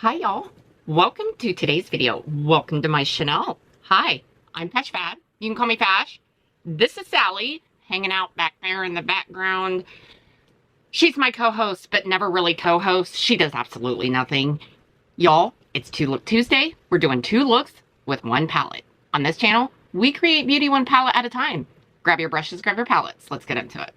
Hi y'all, welcome to today's video. Welcome to my channel. Hi, I'm FashFab. You can call me Fash. This is Sally, hanging out back there in the background. She's my co-host, but never really co-host. She does absolutely nothing. Y'all, it's 2 Look Tuesday. We're doing 2 looks with 1 palette. On this channel, we create beauty 1 palette at a time. Grab your brushes, grab your palettes. Let's get into it.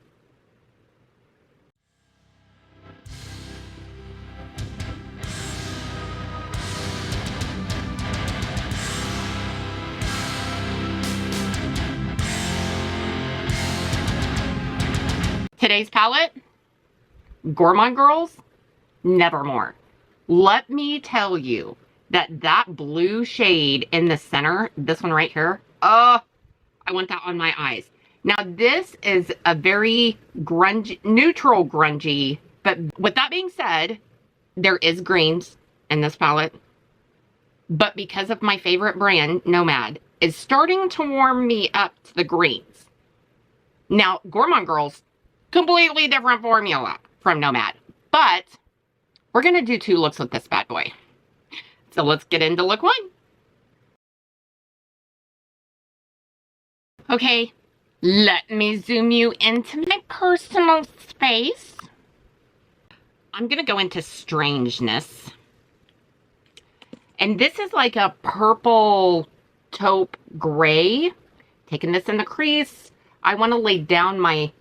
Today's palette, Gourmande Girls Nevermore. Let me tell you that blue shade in the center, this one right here, I want that on my eyes. Now this is a very grungy, neutral grungy, but with that being said, there is greens in this palette. But because of my favorite brand, Nomad, is starting to warm me up to the greens. Now, Gourmande Girls, completely different formula from Nomad, but we're going to do 2 looks with this bad boy. So let's get into look 1. Okay, let me zoom you into my personal space. I'm going to go into Strangeness. And this is like a purple taupe gray. Taking this in the crease, I want to lay down my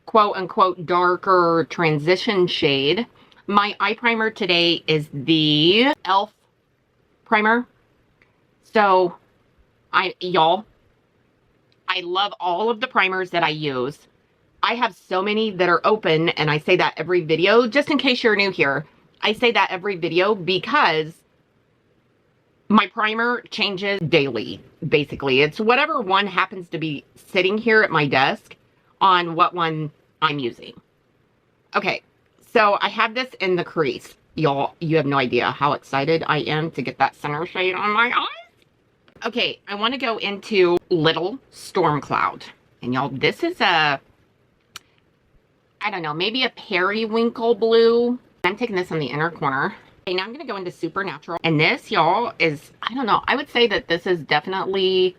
quote-unquote darker transition shade. My eye primer today is the e.l.f. primer. So, y'all, I love all of the primers that I use. I have so many that are open, and I say that every video, just in case you're new here. I say that every video because my primer changes daily, basically. It's whatever one happens to be sitting here at my desk on what one I'm using. Okay, so I have this in the crease. Y'all, you have no idea how excited I am to get that center shade on my eyes. Okay, I want to go into Little Storm Cloud. And y'all, this is a, I don't know, maybe a periwinkle blue. I'm taking this on the inner corner. Okay, now I'm going to go into Supernatural. And this, y'all, is, I don't know, I would say that this is definitely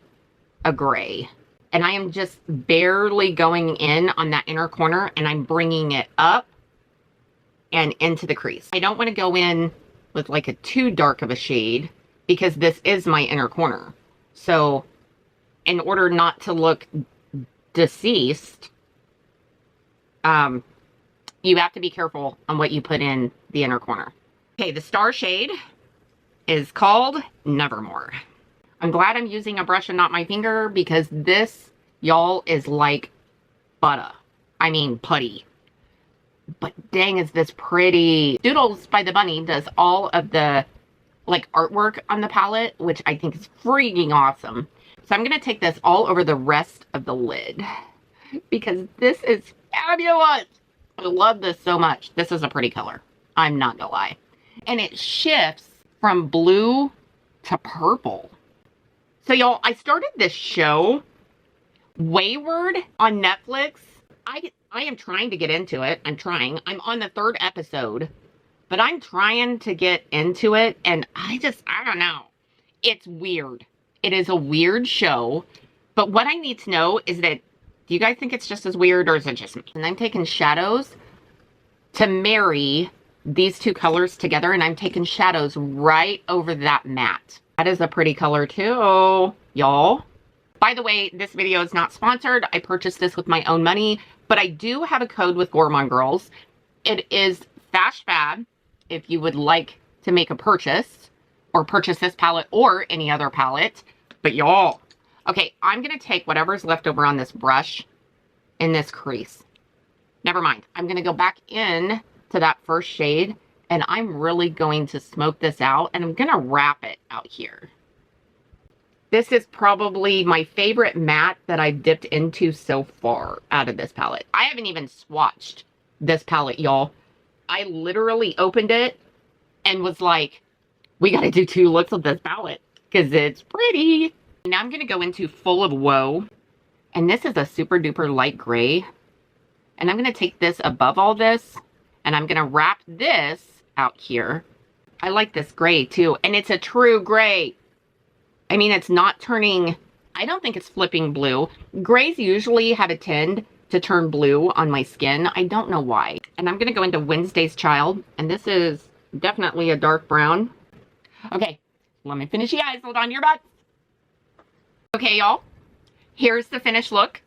a gray. And I am just barely going in on that inner corner, and I'm bringing it up and into the crease. I don't want to go in with like a too dark of a shade because this is my inner corner. So in order not to look deceased, you have to be careful on what you put in the inner corner. Okay, the star shade is called Nevermore. I'm glad I'm using a brush and not my finger because this, y'all, is like butter. I mean putty. But dang, is this pretty. Doodles by the Bunny does all of the like artwork on the palette, which I think is freaking awesome. So I'm going to take this all over the rest of the lid because this is fabulous. I love this so much. This is a pretty color. I'm not going to lie. And it shifts from blue to purple. So y'all, I started this show, Wayward, on Netflix. I am trying to get into it. I'm on the 3rd episode, but I'm trying to get into it, and I don't know. It's weird. It is a weird show, but what I need to know is that, do you guys think it's just as weird, or is it just me? And I'm taking shadows to marry these 2 colors together, and I'm taking shadows right over that matte. That is a pretty color too, y'all. By the way, this video is not sponsored. I purchased this with my own money, but I do have a code with Gourmande Girls. It is FashFab if you would like to make a purchase or purchase this palette or any other palette. But y'all, okay, I'm going to take whatever's left over on this brush in this crease. Never mind. I'm going to go back in to that first shade, and I'm really going to smoke this out, and I'm going to wrap it out here. This is probably my favorite matte that I've dipped into so far out of this palette. I haven't even swatched this palette, y'all. I literally opened it and was like, we got to do 2 looks with this palette because it's pretty. Now I'm going to go into Full of Woe, and this is a super duper light gray. And I'm going to take this above all this, and I'm going to wrap this out here. I like this gray too. And it's a true gray. I mean, it's not turning, I don't think it's flipping blue. Grays usually have a tend to turn blue on my skin. I don't know why. And I'm going to go into Wednesday's Child. And this is definitely a dark brown. Okay, let me finish the eyes. Hold on to your butts. Okay, y'all. Here's the finished look.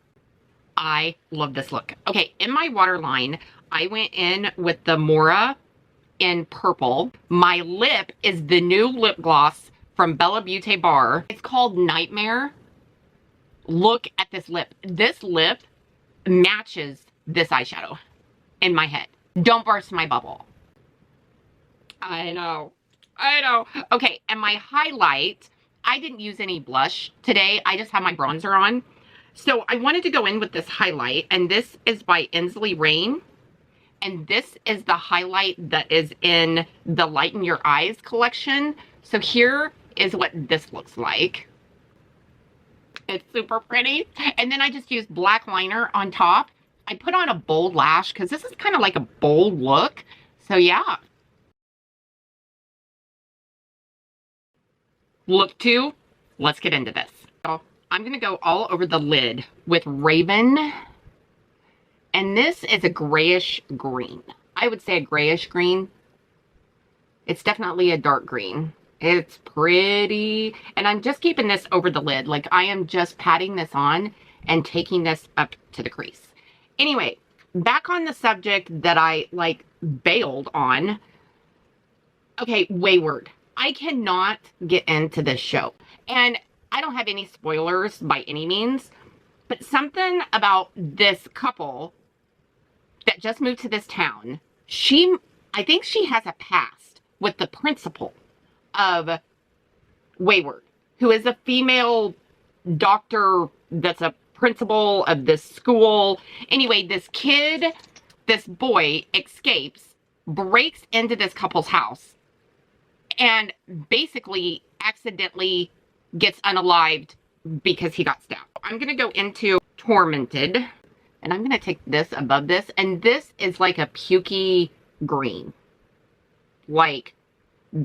I love this look. Okay, in my waterline, I went in with the Mora in purple. My lip is the new lip gloss from Bella Beauty Bar. It's called Nightmare. Look at this lip. This lip matches this eyeshadow in my head. Don't burst my bubble. I know. I know. Okay, and my highlight, I didn't use any blush today. I just have my bronzer on. So I wanted to go in with this highlight, and this is by Inslee Rain. And this is the highlight that is in the Lighten Your Eyes collection. So here is what this looks like. It's super pretty. And then I just used black liner on top. I put on a bold lash because this is kind of like a bold look. So yeah. Look 2, let's get into this. So I'm going to go all over the lid with Raven. And this is a grayish green. I would say a grayish green. It's definitely a dark green. It's pretty. And I'm just keeping this over the lid. Like I am just patting this on and taking this up to the crease. Anyway, back on the subject that I like bailed on. Okay, Wayward. I cannot get into this show. And I don't have any spoilers by any means. But something about this couple that just moved to this town, I think she has a past with the principal of Wayward, who is a female doctor that's a principal of this school. Anyway, this kid, this boy escapes, breaks into this couple's house, and basically accidentally gets unalived because he got stabbed. I'm going to go into Tormented, and I'm going to take this above this, and this is like a pukey green. Like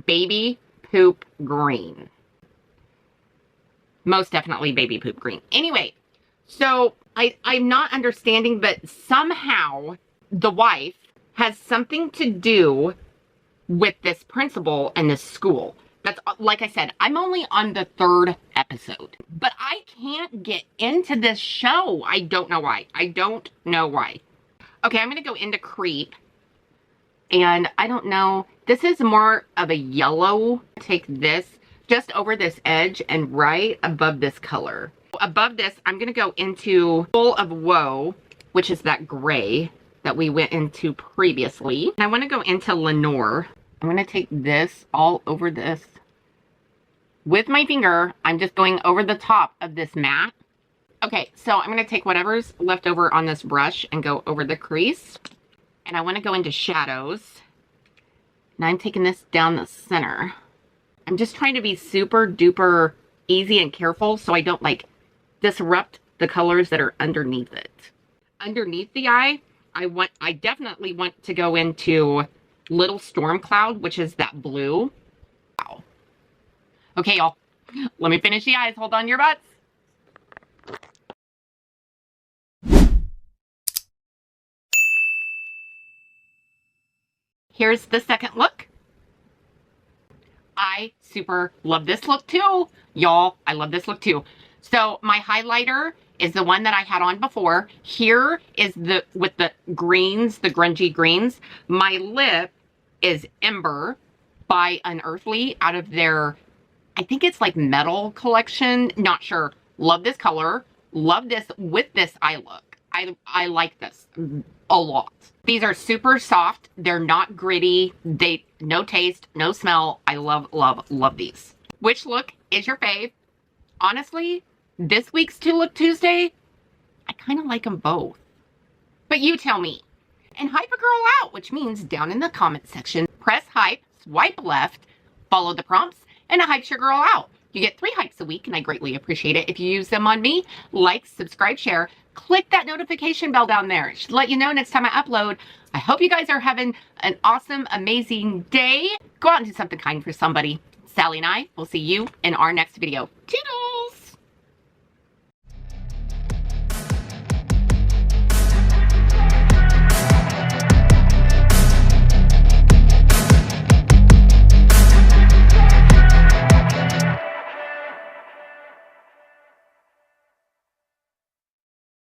baby poop green. Most definitely baby poop green. Anyway, so I'm not understanding, but somehow the wife has something to do with this principal and this school. That's, like I said, I'm only on the 3rd episode, but I can't get into this show. I don't know why. I don't know why. Okay, I'm going to go into Creep, and I don't know. This is more of a yellow. Take this just over this edge and right above this color. Above this, I'm going to go into Full of Woe, which is that gray that we went into previously. And I want to go into Lenore. I'm going to take this all over this. With my finger, I'm just going over the top of this matte. Okay, so I'm going to take whatever's left over on this brush and go over the crease. And I want to go into Shadows. And I'm taking this down the center. I'm just trying to be super duper easy and careful so I don't like disrupt the colors that are underneath it. Underneath the eye, I definitely want to go into Little Storm Cloud, which is that blue. Wow. Okay, y'all. Let me finish the eyes. Hold on to your butts. Here's the second look. I super love this look too. Y'all, I love this look too. So my highlighter is the one that I had on before. Here is with the greens, the grungy greens. My lip is Ember by Unearthly out of their, I think it's like metal collection. Not sure. Love this color. Love this with this eye look. I like this a lot. These are super soft. They're not gritty. No taste, no smell. I love, love, love these. Which look is your fave? Honestly, this week's Two Look Tuesday, I kind of like them both. But you tell me. And hype a girl out, which means down in the comment section, press hype, swipe left, follow the prompts, and it hypes your girl out. You get 3 hypes a week, and I greatly appreciate it if you use them on me. Like, subscribe, share. click that notification bell down there. It should let you know next time I upload. I hope you guys are having an awesome, amazing day. Go out and do something kind for somebody. Sally and I will see you in our next video. Toodles!